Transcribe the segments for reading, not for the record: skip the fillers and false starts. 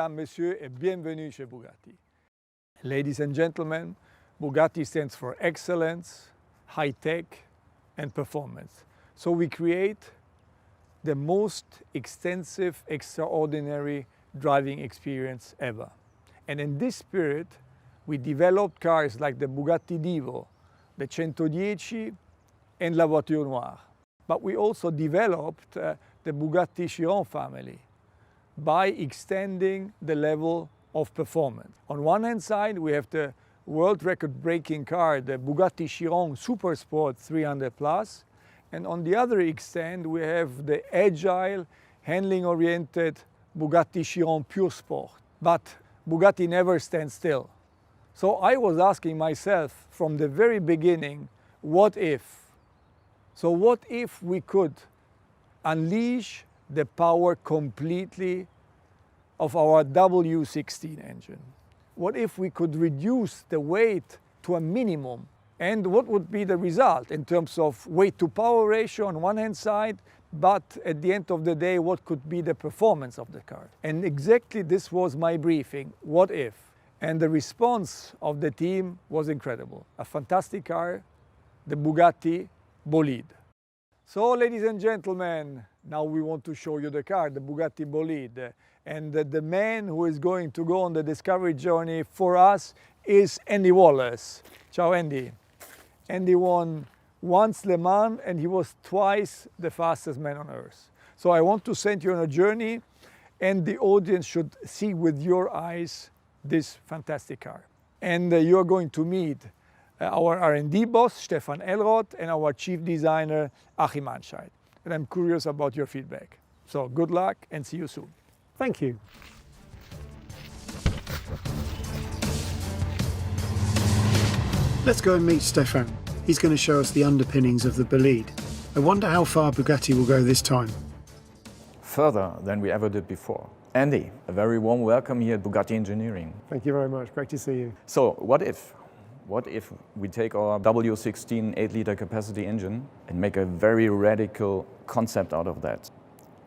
mesdames, messieurs, et bienvenue chez Bugatti. Ladies and gentlemen, Bugatti stands for excellence, high tech, and performance. So we create the most extensive, extraordinary driving experience ever. And in this spirit, we developed cars like the Bugatti Divo, the 110, and La Voiture Noire. But we also developed the Bugatti Chiron family by extending the level of performance. On one hand side, we have the world record-breaking car, the Bugatti Chiron Supersport 300 Plus, and on the other extent, we have the agile, handling-oriented Bugatti Chiron Pure Sport. But Bugatti never stands still. So I was asking myself from the very beginning, what if? So what if we could unleash the power completely of our W16 engine? What if we could reduce the weight to a minimum? And what would be the result in terms of weight to power ratio on one hand side, but at the end of the day, what could be the performance of the car? And exactly this was my briefing, what if? And the response of the team was incredible. A fantastic car, the Bugatti Bolide. So, ladies and gentlemen, now we want to show you the car, the Bugatti Bolide. And the man who is going to go on the discovery journey for us is Andy Wallace. Ciao, Andy. Andy won once Le Mans and he was twice the fastest man on earth. So I want to send you on a journey and the audience should see with your eyes this fantastic car. And you are going to meet our R&D boss, Stefan Elroth, and our chief designer, Achim Anscheid. And I'm curious about your feedback. So good luck and see you soon. Thank you. Let's go and meet Stefan. He's going to show us the underpinnings of the Bolide. I wonder how far Bugatti will go this time. Further than we ever did before. Andy, a very warm welcome here at Bugatti Engineering. Thank you very much. Great to see you. So, what if we take our W16 8-liter capacity engine and make a very radical concept out of that?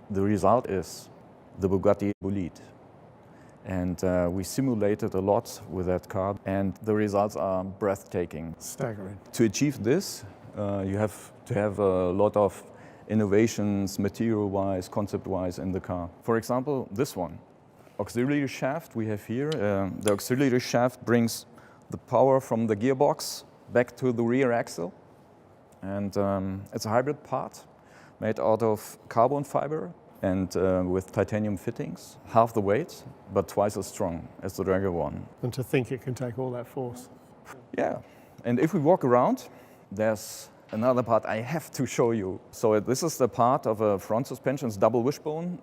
The result is the Bugatti Bolide. And we simulated a lot with that car, and the results are breathtaking. Staggering. To achieve this, you have to have a lot of innovations, material-wise, concept-wise in the car. For example, this one, auxiliary shaft we have here. The auxiliary shaft brings the power from the gearbox back to the rear axle. And it's a hybrid part made out of carbon fiber and with titanium fittings. Half the weight, but twice as strong as the regular one. And to think it can take all that force. Yeah, and if we walk around, there's another part I have to show you. So this is the part of a front suspension, it's double wishbone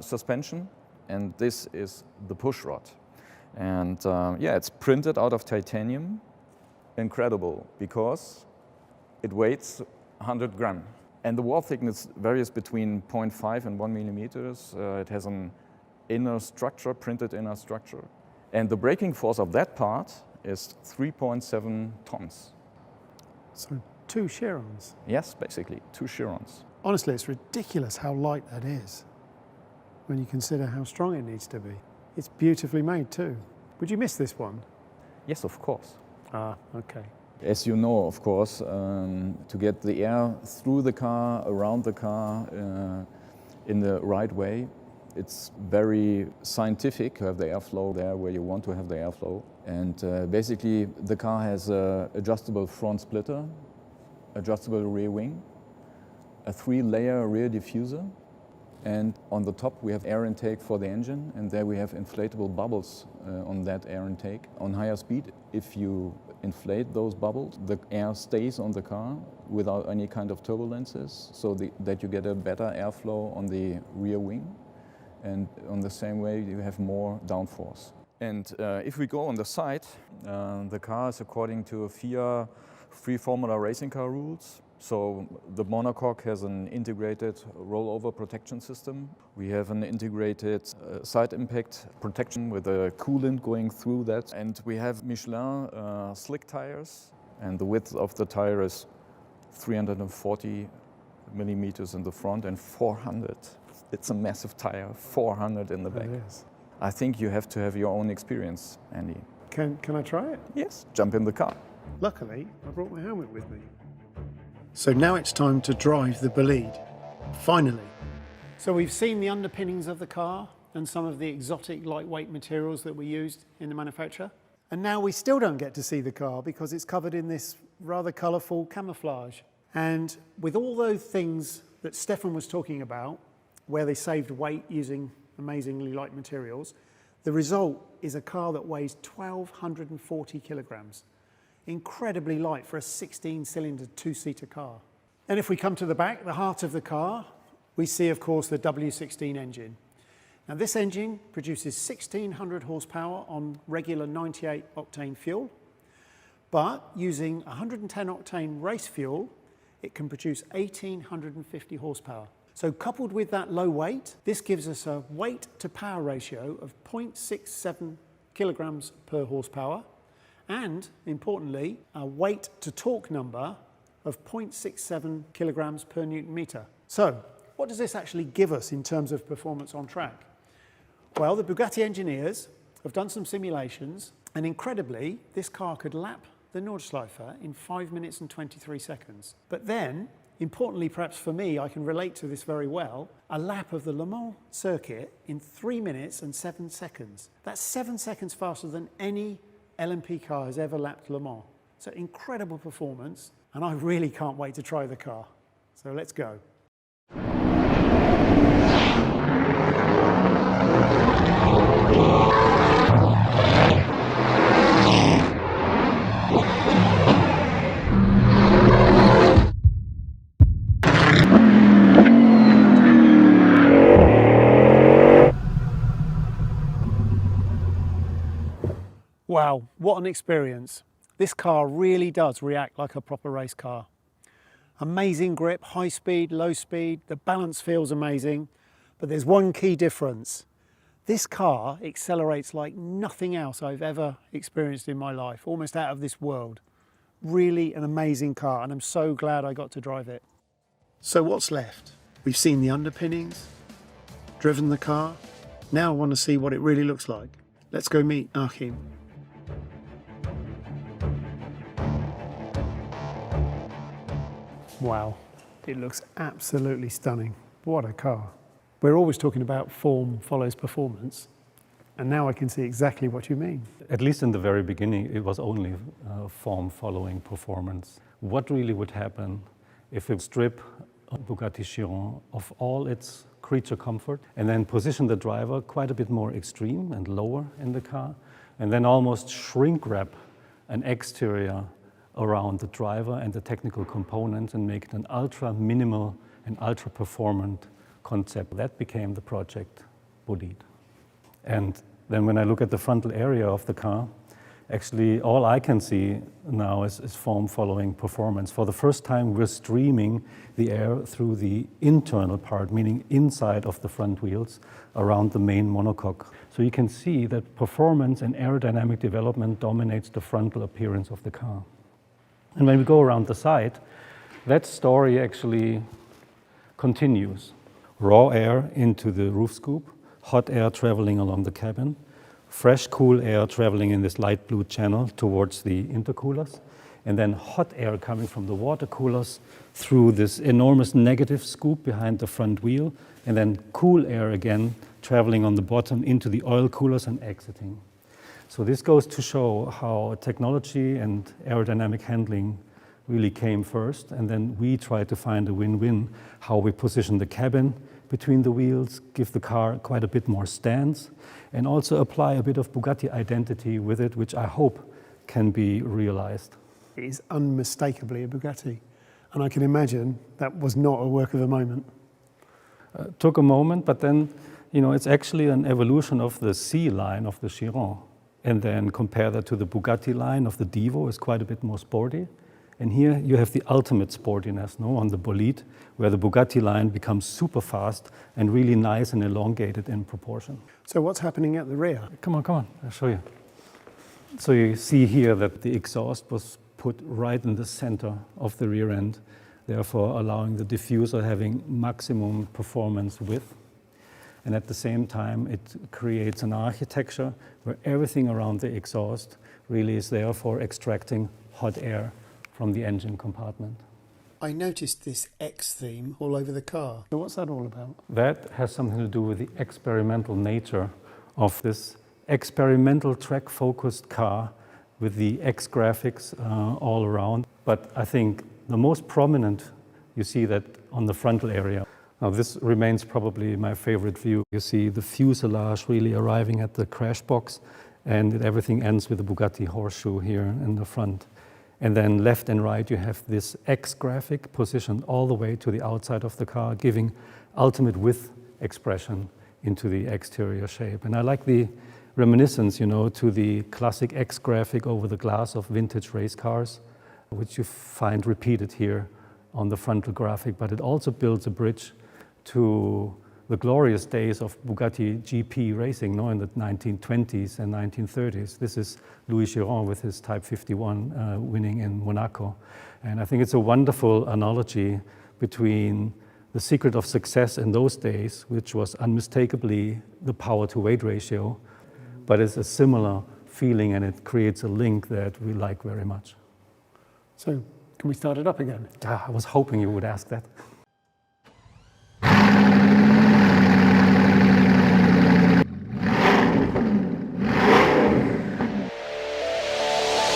suspension, and this is the push rod. And yeah, it's printed out of titanium. Incredible, because it weighs 100 grams. And the wall thickness varies between 0.5 and 1 millimeters. It has an inner structure, printed inner structure. And the braking force of that part is 3.7 tons. So 2 Chirons. Yes, basically, 2 Chirons. Honestly, it's ridiculous how light that is when you consider how strong it needs to be. It's beautifully made too. Would you miss this one? Yes, of course. Ah, okay. As you know, of course, to get the air through the car, around the car, in the right way, it's very scientific to have the airflow there where you want to have the airflow. And basically, the car has an adjustable front splitter, adjustable rear wing, a 3-layer rear diffuser, and on the top we have air intake for the engine, and there we have inflatable bubbles on that air intake. On higher speed, if you inflate those bubbles, the air stays on the car without any kind of turbulences, so that you get a better airflow on the rear wing, and on the same way you have more downforce. And if we go on the side, the car is according to FIA free formula racing car rules. So the monocoque has an integrated rollover protection system. We have an integrated side impact protection with a coolant going through that. And we have Michelin slick tires, and the width of the tire is 340 millimeters in the front and 400. It's a massive tire, 400 in the back. It is. I think you have to have your own experience, Andy. Can I try it? Yes, jump in the car. Luckily, I brought my helmet with me. So now it's time to drive the Bolide. Finally. So we've seen the underpinnings of the car and some of the exotic lightweight materials that were used in the manufacture. And now we still don't get to see the car because it's covered in this rather colourful camouflage. And with all those things that Stefan was talking about, where they saved weight using amazingly light materials, the result is a car that weighs 1,240 kilograms. Incredibly light for a 16-cylinder, two-seater car. And if we come to the back, the heart of the car, we see, of course, the W16 engine. Now, this engine produces 1,600 horsepower on regular 98-octane fuel, but using 110-octane race fuel, it can produce 1,850 horsepower. So coupled with that low weight, this gives us a weight-to-power ratio of 0.67 kilograms per horsepower, and, importantly, a weight-to-torque number of 0.67 kilograms per newton meter. So, what does this actually give us in terms of performance on track? Well, the Bugatti engineers have done some simulations, and incredibly, this car could lap the Nordschleife in 5 minutes and 23 seconds. But then, importantly perhaps for me, I can relate to this very well, a lap of the Le Mans circuit in 3 minutes and 7 seconds. That's 7 seconds faster than any LMP car has ever lapped Le Mans. So incredible performance, and I really can't wait to try the car. So let's go. Wow, what an experience. This car really does react like a proper race car. Amazing grip, high speed, low speed, the balance feels amazing, but there's one key difference. This car accelerates like nothing else I've ever experienced in my life, almost out of this world. Really an amazing car, and I'm so glad I got to drive it. So what's left? We've seen the underpinnings, driven the car. Now I want to see what it really looks like. Let's go meet Achim. Wow, it looks absolutely stunning. What a car. We're always talking about form follows performance, and now I can see exactly what you mean. At least in the very beginning, it was only form following performance. What really would happen if we strip a Bugatti Chiron of all its creature comfort and then position the driver quite a bit more extreme and lower in the car, and then almost shrink wrap an exterior around the driver and the technical components and make it an ultra minimal and ultra performant concept. That became the project Bolide. And then when I look at the frontal area of the car, actually all I can see now is form following performance. For the first time, we're streaming the air through the internal part, meaning inside of the front wheels around the main monocoque. So you can see that performance and aerodynamic development dominates the frontal appearance of the car. And when we go around the side, that story actually continues. Raw air into the roof scoop, hot air traveling along the cabin, fresh cool air traveling in this light blue channel towards the intercoolers, and then hot air coming from the water coolers through this enormous negative scoop behind the front wheel, and then cool air again traveling on the bottom into the oil coolers and exiting. So this goes to show how technology and aerodynamic handling really came first, and then we try to find a win-win, how we position the cabin between the wheels, give the car quite a bit more stance, and also apply a bit of Bugatti identity with it, which I hope can be realized. It is unmistakably a Bugatti, and I can imagine that was not a work of a moment. Took a moment, but then, it's actually an evolution of the C line of the Chiron. And then compare that to the Bugatti line of the Divo, is quite a bit more sporty. And here you have the ultimate sportiness, on the Bolide, where the Bugatti line becomes super fast and really nice and elongated in proportion. So what's happening at the rear? Come on, I'll show you. So you see here that the exhaust was put right in the center of the rear end, therefore allowing the diffuser having maximum performance width. and at the same time it creates an architecture where everything around the exhaust really is there for extracting hot air from the engine compartment. I noticed this X theme all over the car. So what's that all about? That has something to do with the experimental nature of this experimental track-focused car with the X graphics all around. But I think the most prominent, you see that on the frontal area. Now this remains probably my favorite view. You see the fuselage really arriving at the crash box, and everything ends with the Bugatti horseshoe here in the front. And then left and right you have this X graphic positioned all the way to the outside of the car, giving ultimate width expression into the exterior shape. And I like the reminiscence, to the classic X graphic over the glass of vintage race cars, which you find repeated here on the frontal graphic. But it also builds a bridge to the glorious days of Bugatti GP racing, in the 1920s and 1930s. This is Louis Chiron with his Type 51 winning in Monaco. And I think it's a wonderful analogy between the secret of success in those days, which was unmistakably the power-to-weight ratio, but it's a similar feeling, and it creates a link that we like very much. So, can we start it up again? I was hoping you would ask that.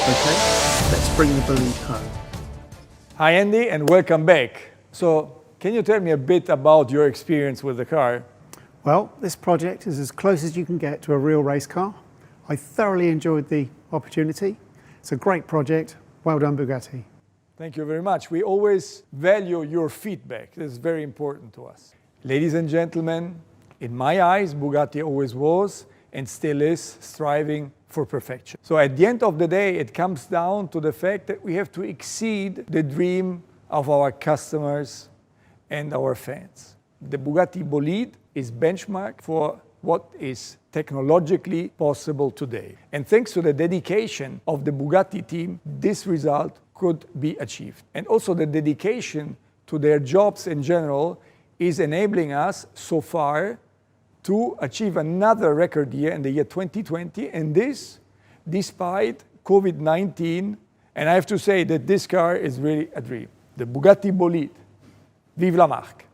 Okay, let's bring the Bolide home. Hi Andy, and welcome back. So, can you tell me a bit about your experience with the car? Well, this project is as close as you can get to a real race car. I thoroughly enjoyed the opportunity. It's a great project. Well done, Bugatti. Thank you very much. We always value your feedback. It's very important to us. Ladies and gentlemen, in my eyes, Bugatti always was and still is striving for perfection. So at the end of the day, it comes down to the fact that we have to exceed the dream of our customers and our fans. The Bugatti Bolide is benchmark for what is technologically possible today. And thanks to the dedication of the Bugatti team, this result could be achieved. And also the dedication to their jobs in general is enabling us so far to achieve another record year in the year 2020, and this despite COVID-19. And I have to say that this car is really a dream. The Bugatti Bolide. Vive la marque!